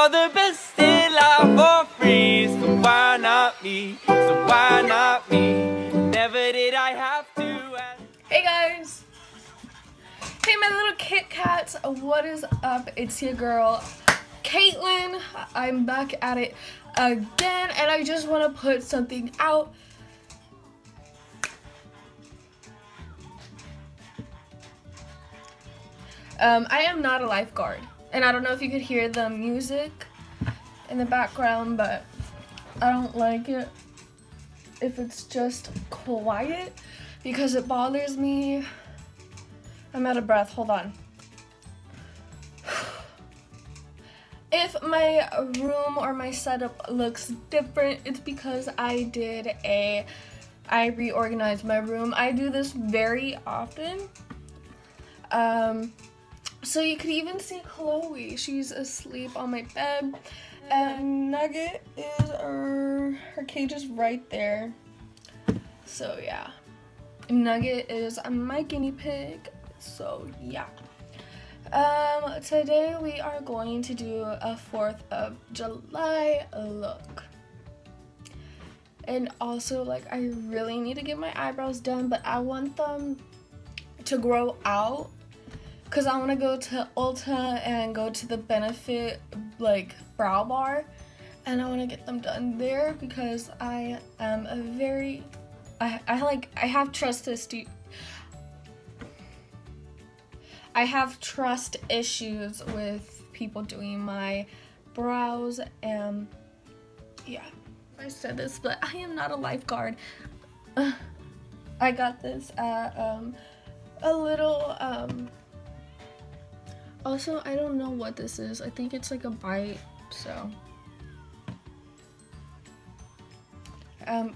all the best in life for free. So why not me? So why not me? Never did I have to ask. Hey guys! Hey my little Kit Kats, what is up? It's your girl, Caitlin. I'm back at it again, and I just want to put something out. I am not a lifeguard, and I don't know if you could hear the music in the background, but I don't like it if it's just quiet because it bothers me. I'm out of breath, hold on. If my room or my setup looks different, it's because I reorganized my room. I do this very often. So you could even see Chloe. She's asleep on my bed. And Nugget is, her cage is right there. So yeah. Nugget is my guinea pig. So yeah. Today we are going to do a 4th of July look. And also, like, I really need to get my eyebrows done, but I want them to grow out. Because I want to go to Ulta and go to the Benefit, like, brow bar. And I want to get them done there because I am a very, I have trust issues with people doing my brows. And yeah, I said this, but I am not a lifeguard. I got this at a little, also, I don't know what this is. I think it's like a bite, so.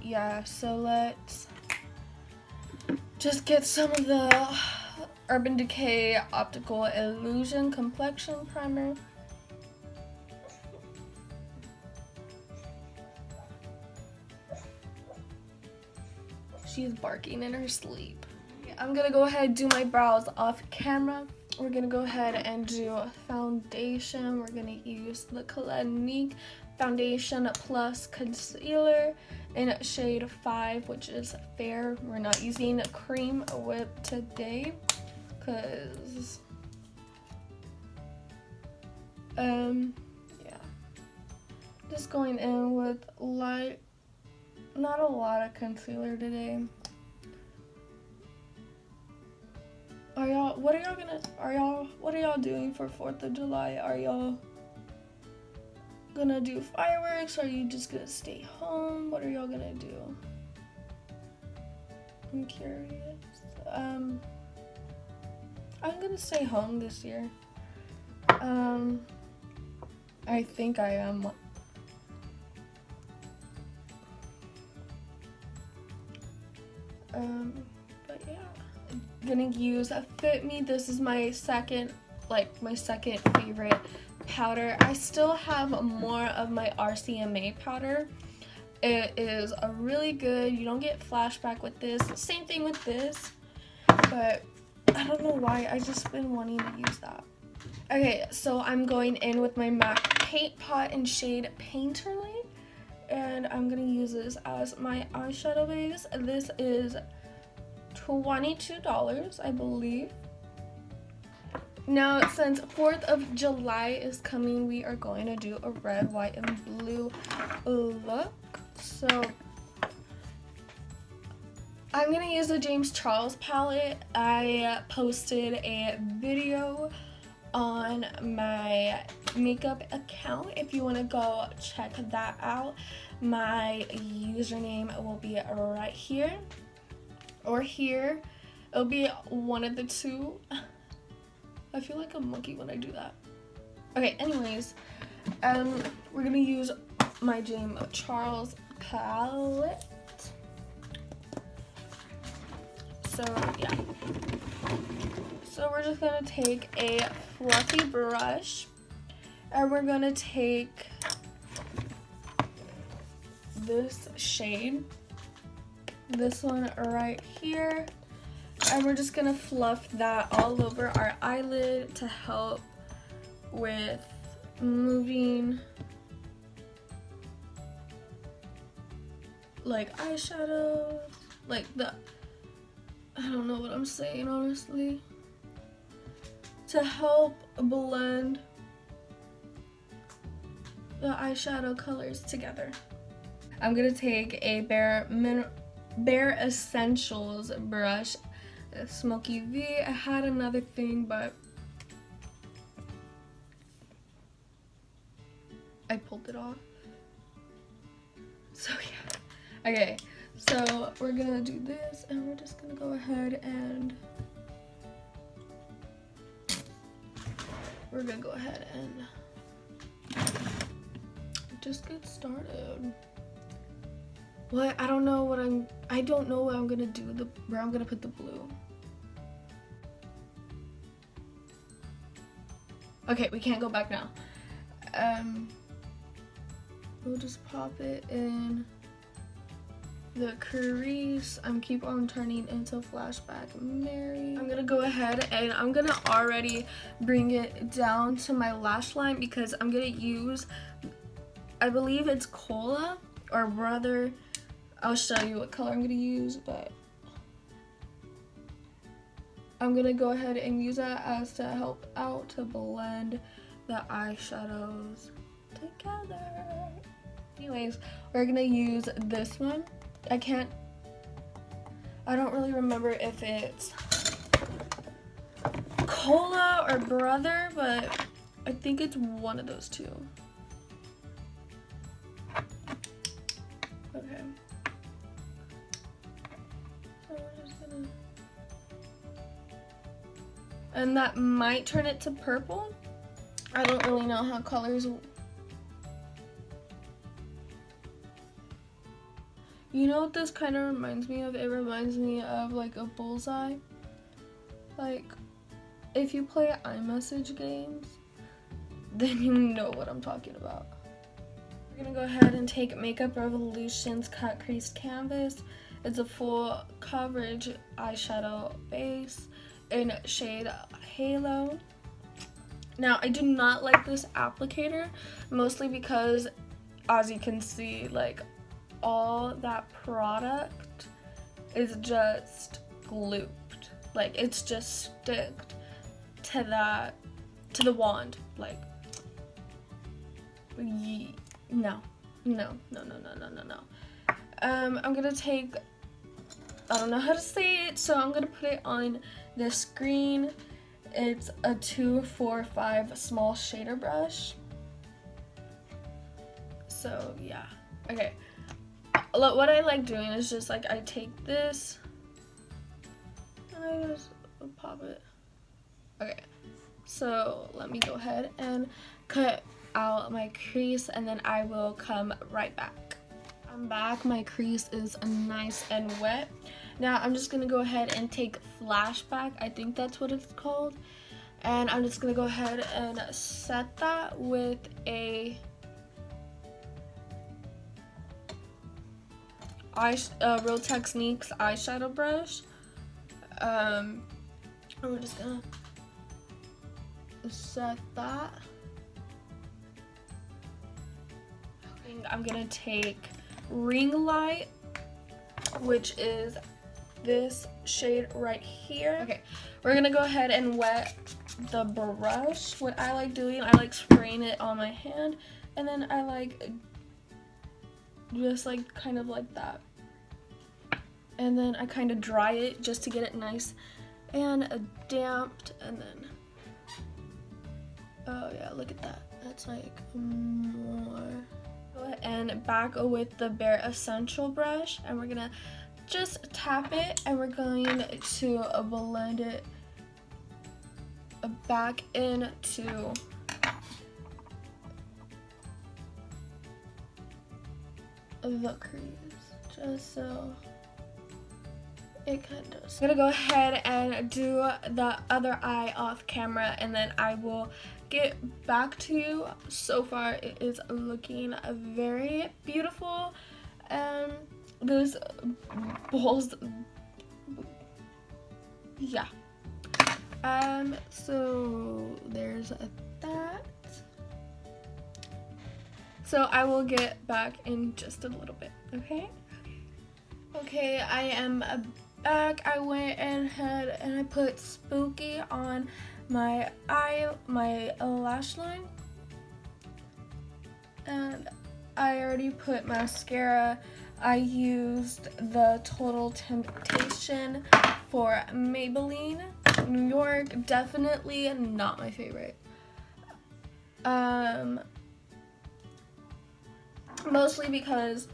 Yeah, so let's just get some of the Urban Decay Optical Illusion Complexion Primer. She's barking in her sleep. I'm gonna go ahead and do my brows off camera. We're gonna go ahead and do foundation. We're gonna use the Clinique Foundation Plus Concealer in shade 5, which is fair. We're not using Cream Whip today, cause yeah. Just going in with light, not a lot of concealer today. What are y'all doing for 4th of July? Are y'all gonna do fireworks? Or are you just gonna stay home? What are y'all gonna do? I'm curious. I'm gonna stay home this year. I think I am. But yeah. Gonna use Fit Me. This is my second favorite powder. I still have more of my RCMA powder. It is a really good, you don't get flashback with this. Same thing with this, but I don't know why, I just been wanting to use that. Okay, so I'm going in with my MAC Paint Pot in shade Painterly, and I'm gonna use this as my eyeshadow base. This is $22, I believe. Now, since 4th of July is coming, we are going to do a red, white, and blue look. So I'm going to use the James Charles palette. I posted a video on my makeup account. If you want to go check that out, my username will be right here. Or here. It'll be one of the two. I feel like a monkey when I do that. Okay, anyways, we're gonna use my James Charles palette. So yeah. So we're just gonna take a fluffy brush, and we're gonna take this shade, this one right here, and we're just gonna fluff that all over our eyelid to help with moving like eyeshadow, like the, I don't know what I'm saying honestly, to help blend the eyeshadow colors together. I'm gonna take a Bare Essentials brush, a Smoky V. I had another thing, but I pulled it off. So yeah. Okay, so we're gonna do this, and we're just gonna go ahead and just get started. What? I don't know what I don't know what I'm gonna do, where I'm gonna put the blue. Okay, we can't go back now. We'll just pop it in the crease. I'm keep on turning into Flashback Mary. I'm gonna go ahead and I'm gonna already bring it down to my lash line because I'm gonna use, I believe it's Cola or Brother. I'll show you what color I'm gonna use, but I'm gonna go ahead and use that as to help out to blend the eyeshadows together. Anyways, we're gonna use this one. I don't really remember if it's Cola or Brother, but I think it's one of those two. Okay. So we're just gonna, and that might turn it to purple. I don't really know how colors. You know what this kind of reminds me of? It reminds me of like a bullseye. Like, if you play iMessage games, then you know what I'm talking about. We're gonna go ahead and take Makeup Revolution's Cut Crease Canvas. It's a full coverage eyeshadow base in shade Halo. Now, I do not like this applicator, mostly because, as you can see, like, all that product is just glooped. Like, it's just sticked to the wand. Like, no. I'm gonna take, I don't know how to say it, so I'm gonna put it on the screen. It's a 245 small shader brush. So yeah, okay. What I like doing is just like I take this and I just pop it. Okay, so let me go ahead and cut out my crease and then I will come right back. I'm back. My crease is nice and wet. Now I'm just gonna go ahead and take Flashback, I think that's what it's called, and I'm just gonna go ahead and set that with a Real Techniques eyeshadow brush. We're just gonna set that. I'm gonna take Ring Light, which is this shade right here. Okay, we're gonna go ahead and wet the brush. What I like doing, I like spraying it on my hand, and then I like just like kind of like that, and then I kind of dry it just to get it nice and damped, and then oh yeah, look at that, that's like more. And back with the Bare Essential brush, and we're gonna just tap it and we're going to blend it back into the crease, just so it kind of does. I'm gonna go ahead and do the other eye off camera, and then I will get back to you. So far it is looking very beautiful. Those balls, yeah. So there's that. So I will get back in just a little bit, okay? Okay, I am back. I went ahead and I put Spooky on my lash line. And I already put mascara. I used the Total Temptation for Maybelline New York. Definitely not my favorite. Mostly because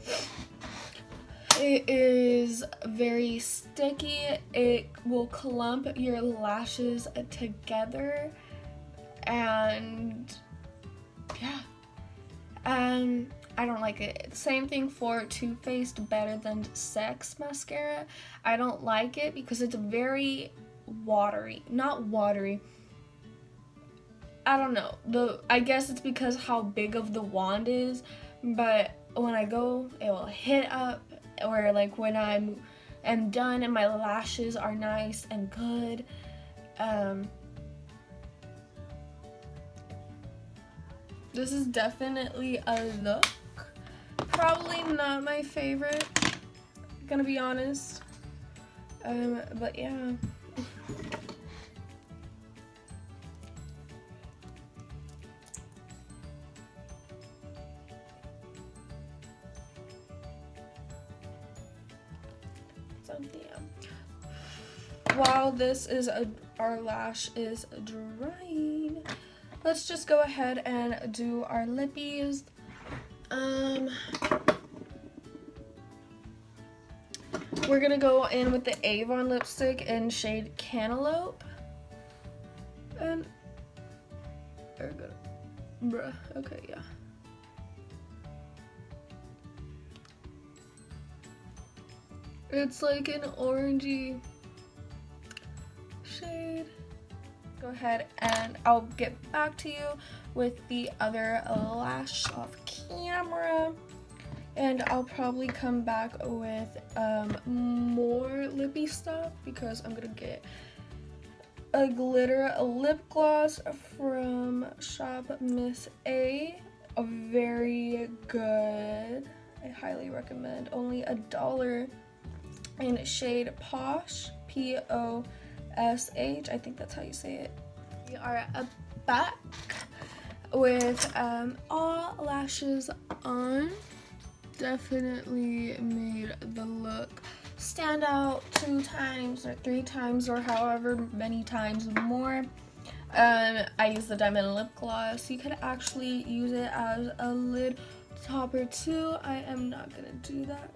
it is very sticky. It will clump your lashes together, and yeah, I don't like it. Same thing for Too Faced Better Than Sex mascara. I don't like it because it's very watery. Not watery. I don't know. I guess it's because how big of the wand is, but when I go, it will hit up, or like when I'm done and my lashes are nice and good. This is definitely a look. Probably not my favorite, gonna be honest. But yeah. So yeah. While this is our lash is drying, let's just go ahead and do our lippies. We're gonna go in with the Avon lipstick in shade Cantaloupe. And very good. Bruh, okay, yeah. It's like an orangey shade. Go ahead and I'll get back to you with the other lash off camera, and I'll probably come back with more lippy stuff because I'm gonna get a glitter lip gloss from Shop Miss A. Very good. I highly recommend. Only $1 in shade Posh, P-O-S-H. I think that's how you say it. We are back with all lashes on. Definitely made the look stand out 2 times or 3 times or however many times more. I used the Diamond Lip Gloss. You could actually use it as a lid topper too. I am not gonna do that.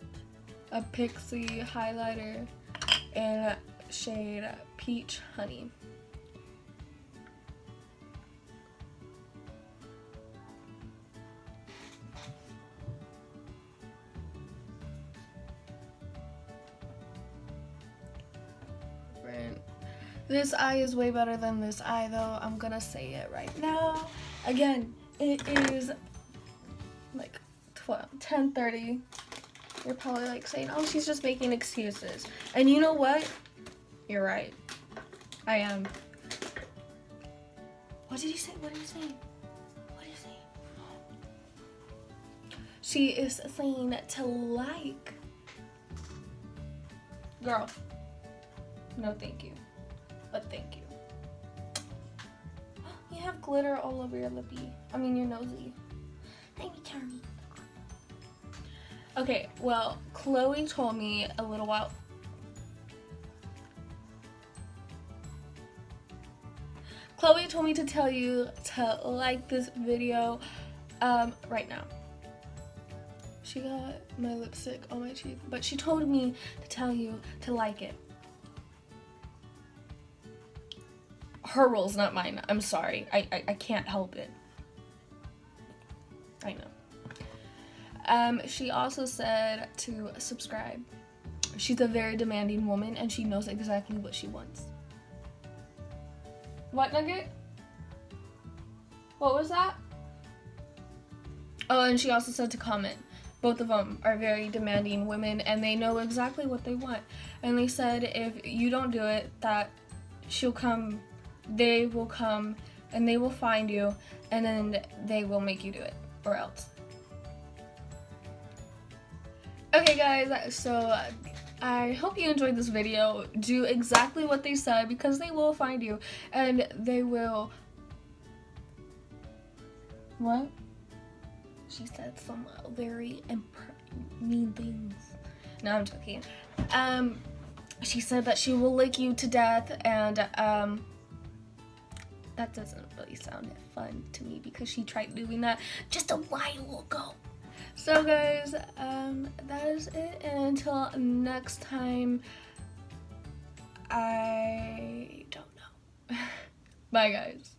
A Pixie highlighter in shade Peach Honey. This eye is way better than this eye though. I'm gonna say it right now. Again, it is like 10:30. You're probably like saying, oh, she's just making excuses. And you know what? You're right. I am. What did he say? What did he say? What did he say? She is saying to like. Girl. No, thank you. But thank you. You have glitter all over your lippy. I mean, your nosy. Thank you, Charmy. Okay, well, Chloe told me a little while. Chloe told me to tell you to like this video right now. She got my lipstick on my cheek, but she told me to tell you to like it. Her rules, not mine. I'm sorry. I can't help it. I know. She also said to subscribe. She's a very demanding woman and she knows exactly what she wants. What, Nugget? What was that? Oh, and she also said to comment. Both of them are very demanding women and they know exactly what they want. And they said if you don't do it, that she'll come, they will come and they will find you and then they will make you do it or else. Okay guys, so I hope you enjoyed this video. Do exactly what they said, because they will find you and they will... What? She said some very mean things. No, I'm joking. She said that she will lick you to death, and that doesn't really sound fun to me because she tried doing that just a while ago. So guys, that is it, and until next time, I don't know. Bye guys.